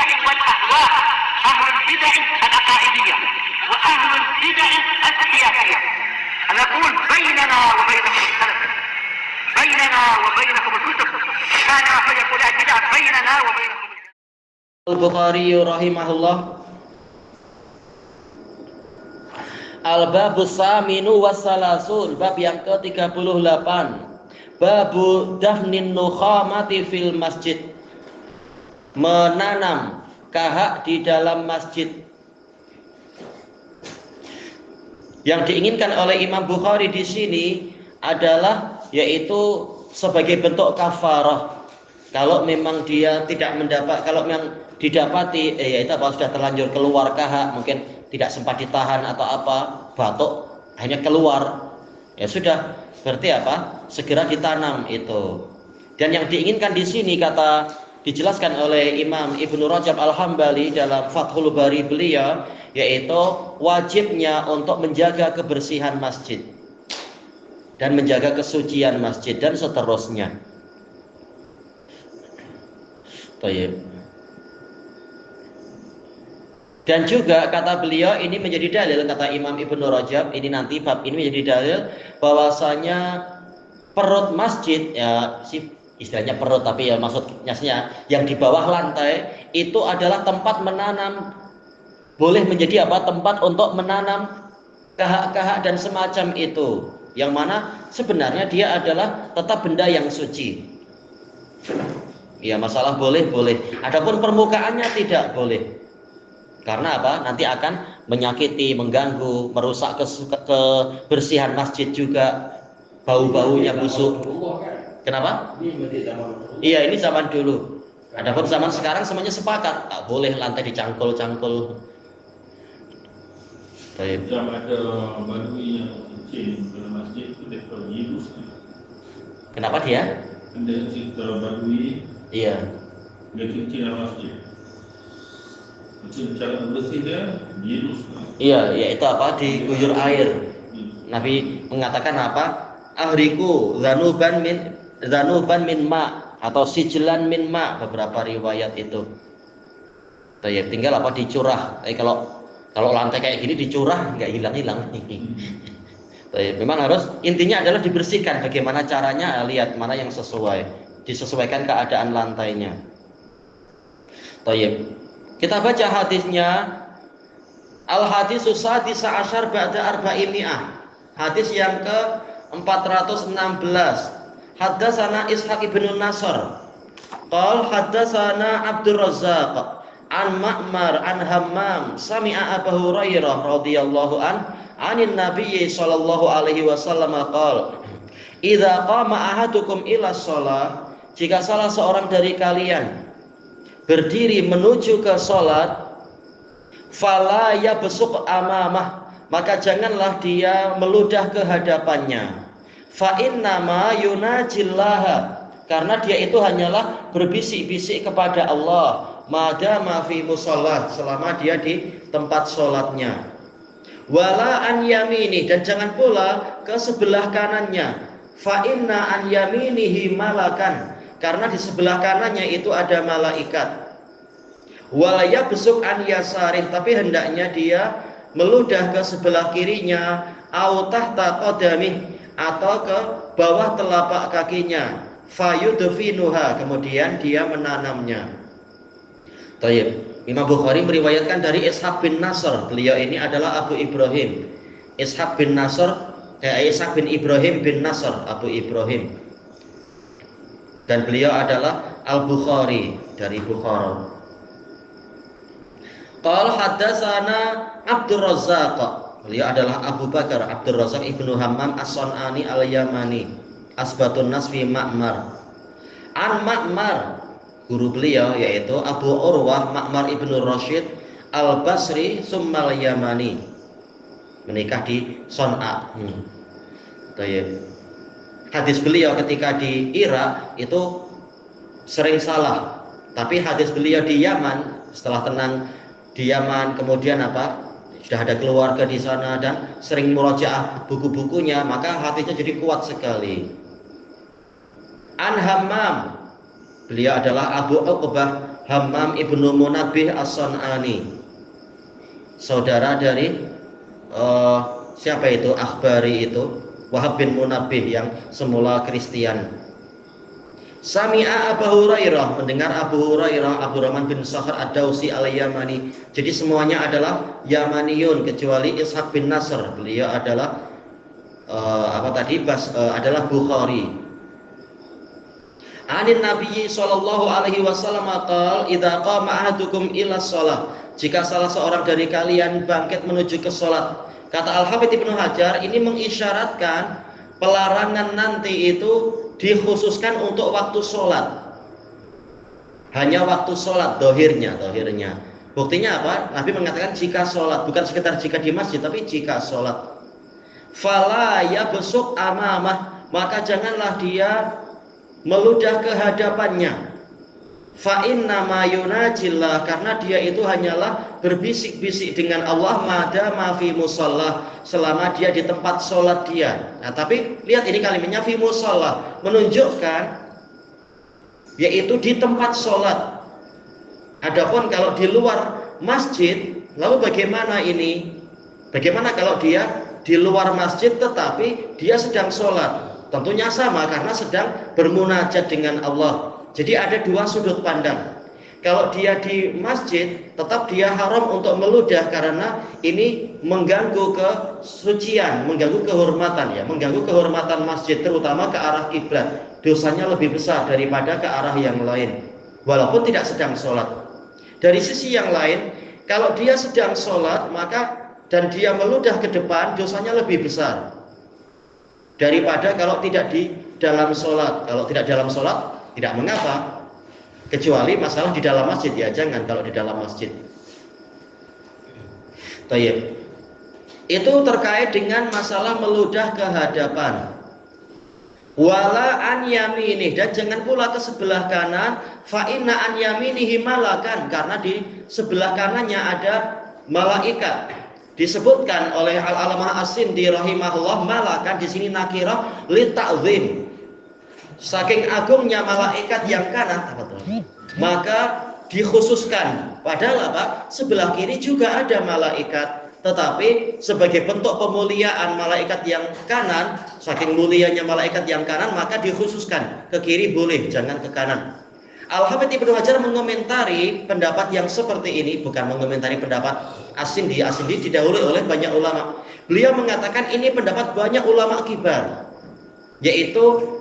البدع والأهواء، أهل البدع العقائدية وأهل البدع السياسية. نقول بيننا وبينكم السلف، بيننا وبينكم الكتب، كان فيقول البدع بيننا وبينكم. Al-Bukhari rahimahullah. Al-Babus Saminu Wassalasun, bab yang ke-38. Babu dafnin nukhamati fil masjid, menanam kahak di dalam masjid. Yang diinginkan oleh Imam Bukhari di sini adalah yaitu sebagai bentuk kafarah. Kalau memang dia tidak mendapat, kalau memang didapati yaitu apa, sudah terlanjur keluar kahak, mungkin tidak sempat ditahan atau apa, batuk hanya keluar, ya sudah, berarti apa, segera ditanam itu. Dan yang diinginkan di sini dijelaskan oleh Imam Ibnu Rajab Al-Hambali dalam Fathul Bari beliau, yaitu wajibnya untuk menjaga kebersihan masjid dan menjaga kesucian masjid dan seterusnya. Dan juga kata beliau ini menjadi dalil, kata Imam Ibnu Rajab, ini nanti bab ini menjadi dalil bahwasanya perut masjid, ya istilahnya perut tapi ya maksudnya yang di bawah lantai itu adalah tempat menanam, boleh menjadi apa, tempat untuk menanam kahak-kahak dan semacam itu, yang mana sebenarnya dia adalah tetap benda yang suci. Ya masalah boleh. Adapun permukaannya tidak boleh. Karena apa? Nanti akan menyakiti, mengganggu, merusak kebersihan masjid juga. Bau-baunya busuk. Kenapa? Iya, ini zaman dulu. Adapun zaman sekarang semuanya sepakat, tak boleh lantai dicangkul-cangkul. Jam ada badui yang kecil dalam masjid itu dia terjilus. Kenapa dia? Ada cerita badui. Iya. Dia kecil dalam masjid. Kecil cara bersih dia jilus. Iya, yaitu apa? Diguyur air. Nabi mengatakan apa? Ahriku zanuban min ma atau sijlan min ma, beberapa riwayat itu. Tinggal apa, dicurah. Kalau lantai kayak gini dicurah nggak hilang-hilang. Memang harus, intinya adalah dibersihkan. Bagaimana caranya? Lihat mana yang sesuai, disesuaikan keadaan lantainya. Kita baca hadisnya. Al-hadisus sadis asyar ba'da arba'imi'ah. Hadis yang ke-416. Haddatsana Ishaq ibn Nasr. Qal haddatsana Abdur Razzaq an Ma'mar an Hammam sami'a Abu Hurairah radhiyallahu anin Nabi sallallahu alaihi wasallam qala idza qama ahadukum ila shalah, jika salah seorang dari kalian berdiri menuju ke salat, fala yabsuq amamah, maka janganlah dia meludah ke hadapannya. Fa innama yunajillaha, karena dia itu hanyalah berbisik-bisik kepada Allah, madama fi musallat, selama dia di tempat sholatnya. Wala an yamini, dan jangan pula ke sebelah kanannya. Fa inna an yaminihi malakan, karena di sebelah kanannya itu ada malaikat. Wala yabsuq an yasarih, tapi hendaknya dia meludah ke sebelah kirinya, au tahta qadamih, atau ke bawah telapak kakinya, fayudfinuha, kemudian dia menanamnya. Imam Bukhari meriwayatkan dari Ishaq bin Nasr, beliau ini adalah Abu Ibrahim. Ishaq bin Ibrahim bin Nasr, Abu Ibrahim. Dan beliau adalah Al-Bukhari, dari Bukhara. Qala haddatsana Abdur Razzaq, beliau adalah Abu Bakar Abdur Razzaq ibnu Hammam As-Sun'ani Al-Yamani, asbatun nas fi Ma'mar. An Ma'mar, guru beliau yaitu Abu Urwah Ma'mar ibnu Rashid Al-Basri summal Yamani, menikah di Son'a. Hadis beliau ketika di Irak itu sering salah, tapi hadis beliau di Yaman, setelah tenang di Yaman, kemudian sudah ada keluarga di sana dan sering murajaah buku-bukunya, maka hatinya jadi kuat sekali. An Hammam, Beliau adalah Abu Uqbah Hammam ibnu Munabbih As-San'ani, saudara dari siapa itu Akhbari itu, Wahab bin Munabbih yang semula Kristen. Sami'a Abu Hurairah, mendengar Abu Hurairah, Abdurrahman bin Sakhar Ad-Dausi Al-Yamani. Jadi semuanya adalah Yamaniyun kecuali Ishaq bin Nasr. Beliau adalah adalah Bukhari. Anin Nabi sallallahu alaihi wasallam qala idza qama ahadukum ila shalah, jika salah seorang dari kalian bangkit menuju ke salat. Kata Al-Hafidz Ibnu Hajar, ini mengisyaratkan pelarangan nanti itu dikhususkan untuk waktu sholat, hanya waktu sholat dohirnya. Buktinya apa? Nabi mengatakan jika sholat, bukan sekedar jika di masjid, tapi jika sholat. Fala yabsuq amamah, maka janganlah dia meludah ke hadapannya. Fa inna ma yunajillah, karena dia itu hanyalah berbisik-bisik dengan Allah madama fi musalla, selama dia di tempat sholat dia. Nah, tapi lihat ini kalimatnya fi musalla, menunjukkan yaitu di tempat sholat. Adapun kalau di luar masjid, lalu bagaimana ini? Bagaimana kalau dia di luar masjid tetapi dia sedang sholat? Tentunya sama, karena sedang bermunajat dengan Allah. Jadi ada dua sudut pandang. Kalau dia di masjid, tetap dia haram untuk meludah karena ini mengganggu kesucian, mengganggu kehormatan ya, mengganggu kehormatan masjid, terutama ke arah kiblat. Dosanya lebih besar daripada ke arah yang lain, walaupun tidak sedang sholat. Dari sisi yang lain, kalau dia sedang sholat maka dan dia meludah ke depan, dosanya lebih besar daripada kalau tidak di dalam sholat. Kalau tidak dalam sholat tidak mengapa, kecuali masalah di dalam masjid ya, jangan kalau di dalam masjid. Tayyib. Itu terkait dengan masalah meludah ke hadapan. Wala an yaminih, dan jangan pula ke sebelah kanan. Fa inna an yaminihi malakan, karena di sebelah kanannya ada malaikat. Disebutkan oleh Al-Alamah As-Sindi rahimahullah, malakan di sini nakirah li ta'zim. Saking agungnya malaikat yang kanan, maka dikhususkan. Padahal apa? Sebelah kiri juga ada malaikat, tetapi sebagai bentuk pemuliaan malaikat yang kanan, saking mulianya malaikat yang kanan, maka dikhususkan. Ke kiri boleh, jangan ke kanan. Al-Hafidz Ibnu Hajar mengomentari pendapat yang seperti ini, bukan mengomentari pendapat As-Sindi. As-Sindi didahului oleh banyak ulama. Beliau mengatakan ini pendapat banyak ulama kibar, yaitu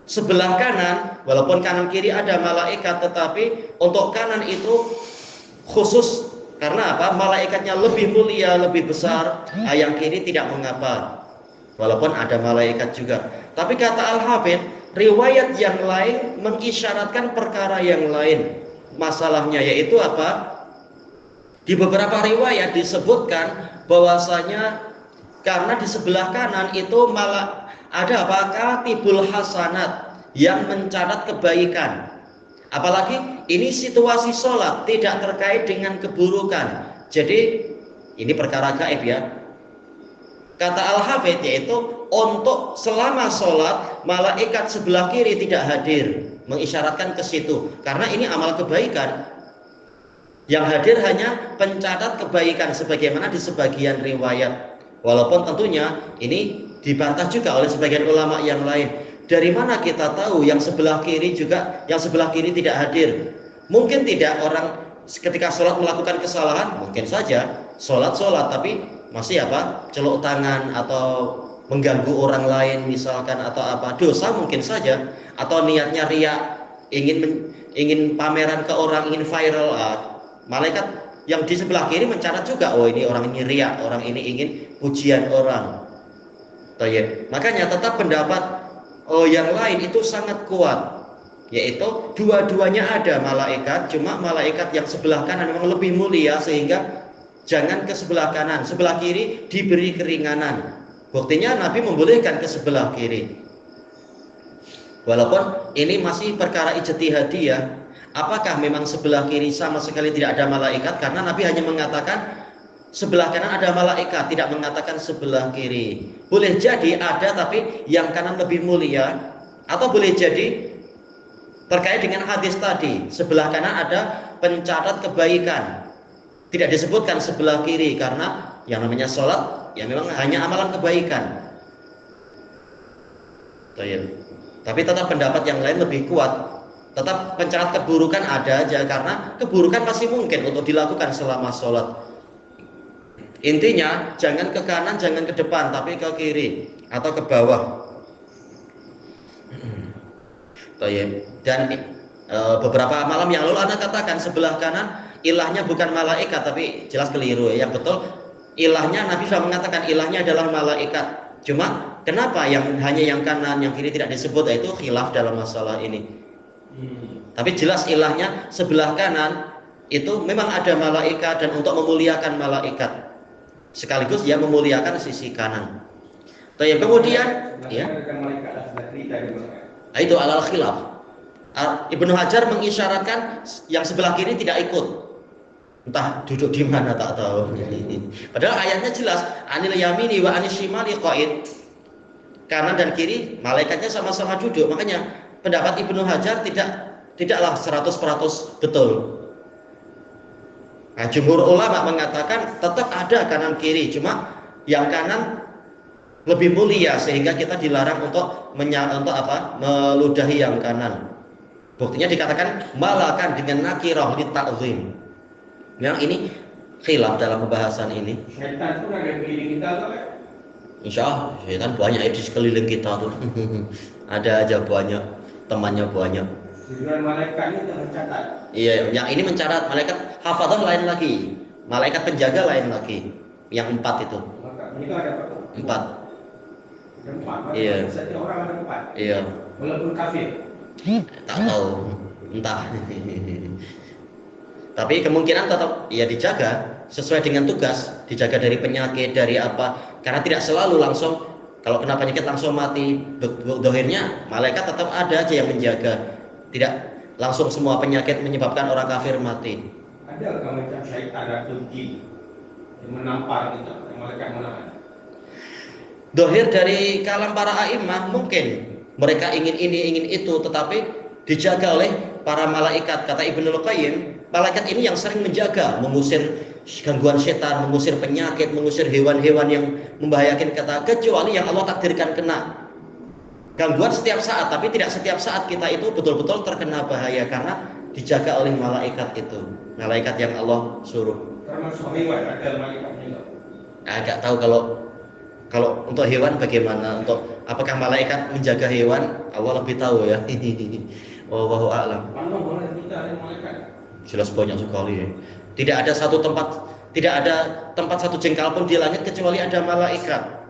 sebelah kanan, walaupun kanan kiri ada malaikat, tetapi untuk kanan itu khusus. Karena apa? Malaikatnya lebih mulia, lebih besar. Yang kiri tidak mengapa, walaupun ada malaikat juga. Tapi kata Al-Hafidz, riwayat yang lain mengisyaratkan perkara yang lain. Masalahnya yaitu apa? Di beberapa riwayat disebutkan bahwasanya karena di sebelah kanan itu malah ada apa? Katibul hasanat, yang mencatat kebaikan. Apalagi ini situasi sholat, tidak terkait dengan keburukan. Jadi ini perkara gaib ya. Kata Al-Hafidz yaitu untuk selama sholat malaikat sebelah kiri tidak hadir, mengisyaratkan ke situ. Karena ini amal kebaikan. Yang hadir hanya pencatat kebaikan sebagaimana di sebagian riwayat. Walaupun tentunya ini dibantah juga oleh sebagian ulama yang lain. Dari mana kita tahu yang sebelah kiri juga, yang sebelah kiri tidak hadir? Mungkin tidak orang ketika sholat melakukan kesalahan, mungkin saja sholat tapi masih apa? Celuk tangan atau mengganggu orang lain misalkan, atau apa, dosa mungkin saja, atau niatnya riya, ingin pameran ke orang, ingin viral. Malaikat yang di sebelah kiri mencatat juga, oh ini orang ini riya, orang ini ingin pujian orang. Makanya tetap pendapat yang lain itu sangat kuat, yaitu dua-duanya ada malaikat, cuma malaikat yang sebelah kanan memang lebih mulia sehingga jangan ke sebelah kanan, sebelah kiri diberi keringanan. Buktinya Nabi membolehkan ke sebelah kiri. Walaupun ini masih perkara ijtihadiyah, apakah memang sebelah kiri sama sekali tidak ada malaikat? Karena Nabi hanya mengatakan sebelah kanan ada malaikat, tidak mengatakan sebelah kiri. Boleh jadi ada tapi yang kanan lebih mulia, atau boleh jadi Terkait dengan hadis tadi, sebelah kanan ada pencatat kebaikan. Tidak disebutkan sebelah kiri karena yang namanya sholat ya memang hanya amalan kebaikan. Tapi tetap pendapat yang lain lebih kuat. Tetap pencatat keburukan ada aja karena keburukan masih mungkin untuk dilakukan selama sholat. Intinya jangan ke kanan, jangan ke depan, tapi ke kiri atau ke bawah. Dan beberapa malam yang lalu Anda katakan sebelah kanan ilahnya bukan malaikat, tapi jelas keliru ya. Yang betul ilahnya Nabi sudah mengatakan ilahnya adalah malaikat. Cuma kenapa hanya yang kanan, yang kiri tidak disebut? Itu khilaf dalam masalah ini. Tapi jelas ilahnya sebelah kanan itu memang ada malaikat dan untuk memuliakan malaikat. Sekaligus dia memuliakan sisi kanan. Kemudian ya. Itu alal khilaf. Ibnu Hajar mengisyaratkan yang sebelah kiri tidak ikut. Entah duduk di mana tak tahu. Padahal ayatnya jelas, anil yamini wa anis shimali qa'id. Kanan dan kiri malaikatnya sama-sama duduk. Makanya pendapat Ibnu Hajar tidaklah 100% betul. Nah, jumhur ulama mengatakan tetap ada kanan kiri, cuma yang kanan lebih mulia sehingga kita dilarang untuk meludahi yang kanan. Buktinya dikatakan malakan dengan nakirah li ta'zim. Memang ini khilaf dalam pembahasan ini. Setan pun ada di sekeliling kita tuh, Pak. Insya Allah, setan banyak di sekeliling kita tuh. Ada aja banyak, temannya banyak. Tujuan malaikat ini untuk mencatat. Iya, yang ini mencatat. Malaikat hafadzah lain lagi, malaikat penjaga lain lagi. Yang 4 itu. Maka ini kan ada 4. 4. Ada 4. Iya. Setiap orang ada 4. Iya. Walaupun kafir. Tak tahu, entah. Tapi kemungkinan tetap ya dijaga sesuai dengan tugas, dijaga dari penyakit, dari apa? Karena tidak selalu langsung kalau kena penyakit langsung mati. Dohirnya malaikat tetap ada aja yang menjaga. Tidak langsung semua penyakit menyebabkan orang kafir mati. Ada macam syaitan atau jin yang menampar kita, yang malaikat menahan. Dohir dari kalam para a'imah mungkin mereka ingin ini, ingin itu, tetapi dijaga oleh para malaikat. Kata Ibnul Qayyim, malaikat ini yang sering menjaga, mengusir gangguan setan, mengusir penyakit, mengusir hewan-hewan yang membahayakan kita, kecuali yang Allah takdirkan kena gangguan setiap saat. Tapi tidak setiap saat kita itu betul-betul terkena bahaya karena dijaga oleh malaikat itu, malaikat yang Allah suruh. Termasuk hewan ada malaikatnya. Agak tahu kalau untuk hewan bagaimana, untuk apakah malaikat menjaga hewan, Allah lebih tahu ya. Wallahu a'lam. Mana boleh kita ada malaikat? Jelas banyak sekali ya. Tidak ada tempat satu jengkal pun di langit kecuali ada malaikat.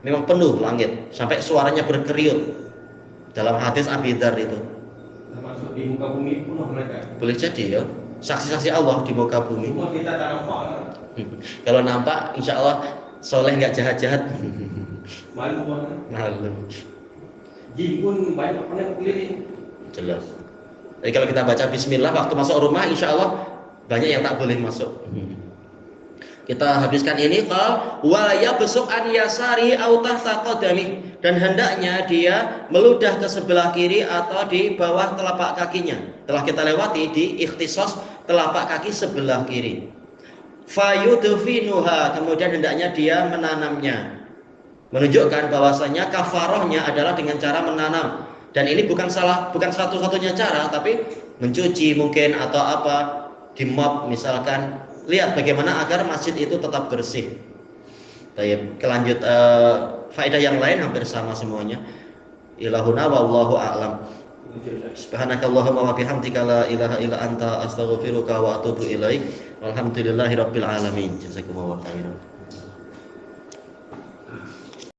Memang penuh langit sampai suaranya berkeriut. Dalam hadis Abi Dzar itu. Termasuk di muka bumi penuh malaikat. Boleh jadi ya. Saksi-saksi Allah di muka bumi. Cuma kita tak nampak. Kalau nampak insya Allah soleh nggak jahat-jahat. Malu banget. Malu. Jin pun banyak pernah keliling. Jelas. Jadi kalau kita baca Bismillah waktu masuk rumah, insya Allah banyak yang tak boleh masuk. Kita habiskan ini qal walaya besok an yasari au tahta qadami, dan hendaknya dia meludah ke sebelah kiri atau di bawah telapak kakinya. Telah kita lewati di ikhtisas telapak kaki sebelah kiri. Fayudfinuha, kemudian hendaknya dia menanamnya. Menunjukkan bahwasanya kafarohnya adalah dengan cara menanam. Dan ini bukan satu-satunya cara, tapi mencuci mungkin atau apa, di mop misalkan. Lihat bagaimana agar masjid itu tetap bersih. Baik, kelanjut faedah yang lain hampir sama semuanya. Ilahuna wallahu a'lam. Subhanakallahumma wa bihamdika la ilaha illa anta astaghfiruka wa atubu ilaik. Walhamdulillahirabbil alamin. Jazakumullahu khairan.